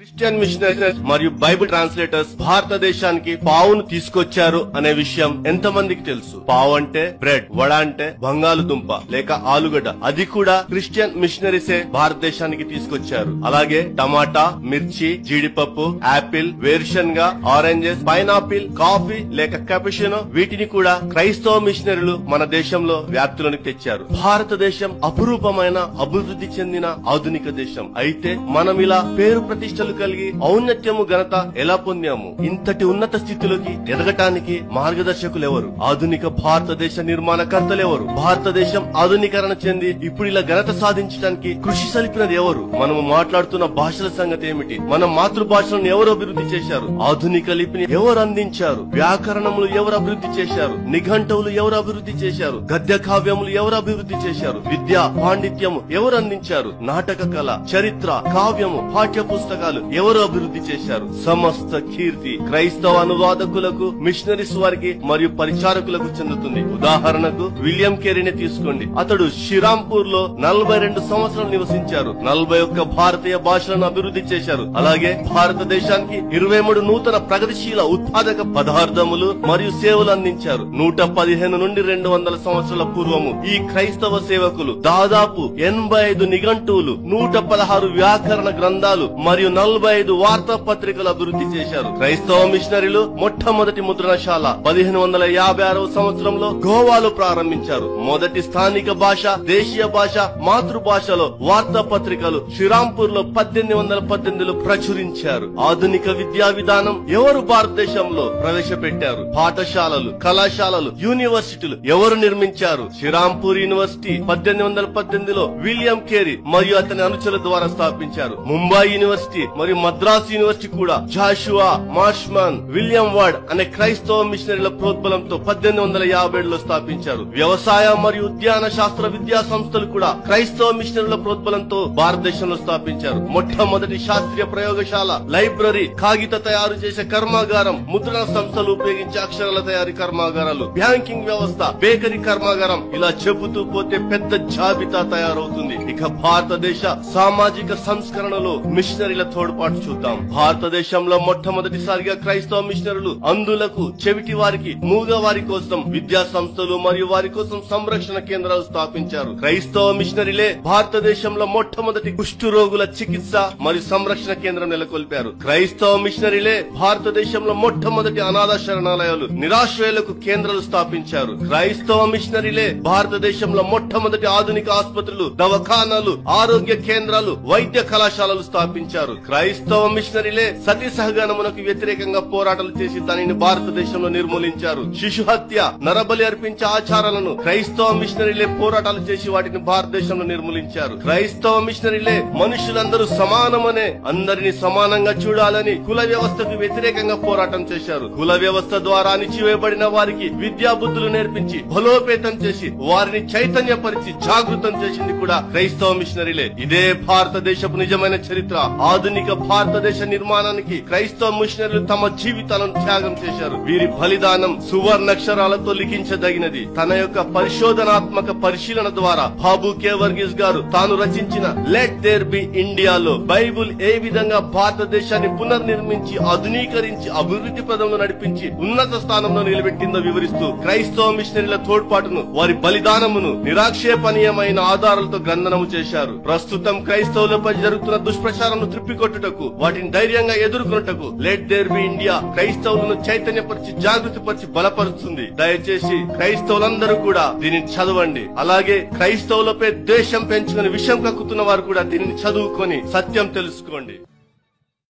Christian machineries మరియు Bible translators భారతదేశానికి పావును తీసుకొచ్చారు అనే విషయం ఎంతమందికి తెలుసు? పావు అంటే బ్రెడ్, వడ అంటే బంగాళదుంప లేక ఆలుగడ్డ. అది కూడా క్రిస్టియన్ మిషనరీసే భారతదేశానికి తీసుకొచ్చారు. అలాగే టమాటా, మిర్చి, జీడిపప్పు, ఆపిల్, వేరుశనగ, ఆరెంజెస్, పైనాపిల్, కాఫీ లేక కెపుచినో వీటిని కూడా క్రైస్తవ మిషనరీలు మన దేశంలో వ్యాప్తిలోనికి తెచ్చారు. భారతదేశం అపురూపమైన అభివృద్ధి చెందిన ఆధునిక దేశం. అయితే మనం ఇలా పేరు ప్రతిష్టలు కలిగి ఔన్నత్యము ఘనత ఎలా పొందాము? ఇంతటి ఉన్నత స్థితిలోకి ఎదగటానికి మార్గదర్శకులు ఎవరు? ఆధునిక భారతదేశ నిర్మాణకర్తలు ఎవరు? భారతదేశం ఆధునీకరణ చెంది ఇప్పుడు ఇలా ఘనత సాధించడానికి కృషి సలిపినది ఎవరు? మనము మాట్లాడుతున్న భాషల సంగతి ఏమిటి? మన మాతృభాషలను ఎవరు అభివృద్ధి చేశారు? ఆధునిక లిపిని ఎవరు అందించారు? వ్యాకరణములు ఎవరు అభివృద్ధి చేశారు? నిఘంటువులు ఎవరు అభివృద్ధి చేశారు? గద్య కావ్యములు ఎవరు అభివృద్ధి చేశారు? విద్యా పాండిత్యము ఎవరు అందించారు? నాటక కళ, చరిత్ర, కావ్యము, పాఠ్య పుస్తకాలు ఎవరు అభివృద్ధి చేశారు? సమస్త కీర్తి క్రైస్తవ అనువాదకులకు, మిషనరీస్ వారికి మరియు పరిచారకులకు చెందుతుంది. ఉదాహరణకు విలియం కేరీని తీసుకోండి. అతడు శ్రీరాంపూర్ లో 42 సంవత్సరాలు నివసించారు. 41 భారతీయ భాషలను అభివృద్ధి చేశారు. అలాగే భారతదేశానికి 23 నూతన ప్రగతిశీల ఉత్పాదక పదార్థములు మరియు సేవలు అందించారు. 115 నుండి 200 సంవత్సరాల పూర్వము ఈ క్రైస్తవ సేవకులు దాదాపు 85 నిఘంటువులు, 116 వ్యాకరణ గ్రంథాలు మరియు 45 వార్తా పత్రికలు అభివృద్ధి చేశారు. క్రైస్తవ మిషనరీలు మొట్టమొదటి ముద్రణశాల 1556వ సంవత్సరంలో గోవాలో ప్రారంభించారు. మొదటి స్థానిక భాష, దేశీయ భాష, మాతృభాషలో వార్తా పత్రికలు శ్రీరాంపూర్ లో 1818లో ప్రచురించారు. ఆధునిక విద్యా విధానం ఎవరు భారతదేశంలో ప్రవేశపెట్టారు? పాఠశాలలు, కళాశాలలు, యూనివర్సిటీలు ఎవరు నిర్మించారు? శ్రీరాంపూర్ యూనివర్సిటీ 1818లో విలియం కేరీ మరియు అతని అనుచరుల ద్వారా స్థాపించారు. ముంబై యూనివర్సిటీ మరియు మద్రాస్ యూనివర్సిటీ కూడా జాషువా మార్ష్మన్, విలియం వార్డ్ అనే క్రైస్తవ మిషనరీల ప్రోద్బలంతో 1857లో స్థాపించారు. వ్యవసాయ మరియు ఉద్యాన శాస్త్ర విద్యా సంస్థలు కూడా క్రైస్తవ మిషనరీల ప్రోద్బలంతో భారతదేశంలో స్థాపించారు. మొట్టమొదటి శాస్త్రీయ ప్రయోగశాల, లైబ్రరీ, కాగిత తయారు చేసే కర్మాగారం, ముద్రణ సంస్థలు ఉపయోగించే అక్షరాల తయారీ కర్మాగారాలు, బ్యాంకింగ్ వ్యవస్థ, బేకరీ కర్మాగారం, ఇలా చెబుతూ పోతే పెద్ద జాబితా తయారవుతుంది. ఇక భారతదేశ సామాజిక సంస్కరణలో మిషనరీల తోడ్పాటు చూద్దాం. భారతదేశంలో మొట్టమొదటిసారిగా క్రైస్తవ మిషనరీలు అంధులకు, చెవిటి వారికి, మూగ వారి కోసం విద్యా సంస్థలు మరియు వారి కోసం సంరక్షణ కేంద్రాలు స్థాపించారు. క్రైస్తవ మిషనరీలే భారతదేశంలో మొట్టమొదటి కుష్టు రోగుల చికిత్స మరియు సంరక్షణ కేంద్రం నెలకొల్పారు. క్రైస్తవ మిషనరీలే భారతదేశంలో మొట్టమొదటి అనాథ శరణాలయాలు, నిరాశ్రయులకు కేంద్రాలు స్థాపించారు. క్రైస్తవ మిషనరీలే భారతదేశంలో మొట్టమొదటి ఆధునిక ఆసుపత్రులు, దవాఖానాలు, ఆరోగ్య కేంద్రాలు, వైద్య కళాశాలలు స్థాపించారు. క్రైస్తవ మిషనరీలే సతీ సహగమనమునకు వ్యతిరేకంగా పోరాటాలు చేసి దానిని భారతదేశంలో నిర్మూలించారు. శిశు హత్య, నరబలి అర్పించే ఆచారాలను క్రైస్తవ మిషనరీలే పోరాటాలు చేసి వాటిని భారతదేశంలో నిర్మూలించారు. క్రైస్తవ మిషనరీలే మనుషులందరూ సమానమనే, అందరినీ సమానంగా చూడాలని కుల వ్యవస్థకు వ్యతిరేకంగా పోరాటం చేశారు. కుల వ్యవస్థ ద్వారా అణిచివేయబడిన వారికి విద్యా బుద్ధులు నేర్పించి బలోపేతం చేసి వారిని చైతన్యపరిచి జాగృతం చేసింది కూడా క్రైస్తవ మిషనరీలే. ఇదే భారతదేశపు నిజమైన చరిత్ర. ఆధునిక భారతదేశ నిర్మాణానికి క్రైస్తవ మిషనరీలు తమ జీవితాలను త్యాగం చేశారు. వీరి బలిదానం సువర్ణాక్షరాలతో లిఖించదగినది. తన యొక్క పరిశోధనాత్మక పరిశీలన ద్వారా బాబు కే వర్గీస్ గారు తాను రచించిన లెట్ దేర్ బి ఇండియాలో బైబుల్ ఏ విధంగా భారతదేశాన్ని పునర్నిర్మించి ఆధునీకరించి అభివృద్ధి పదంలో నడిపించి ఉన్నత స్థానంలో నిలబెట్టిందో వివరిస్తూ క్రైస్తవ మిషనరీల తోడ్పాటును, వారి బలిదానమును నిరాక్షేపణీయమైన ఆధారాలతో గ్రంథనము చేశారు. ప్రస్తుతం క్రైస్తవులపై జరుగుతున్న దుష్ప్రచారం త్రిప్పికొట్టుటకు, వాటిని ధైర్యంగా ఎదుర్కొనుటకు లెట్ దేర్ బి ఇండియా క్రైస్తవులను చైతన్యపరిచి, జాగృతిపరిచి బలపరుస్తుంది. దయచేసి క్రైస్తవులందరూ కూడా దీనిని చదవండి. అలాగే క్రైస్తవులపై ద్వేషం పెంచుకుని విషం కక్కుతున్న వారు కూడా దీనిని చదువుకొని సత్యం తెలుసుకోండి.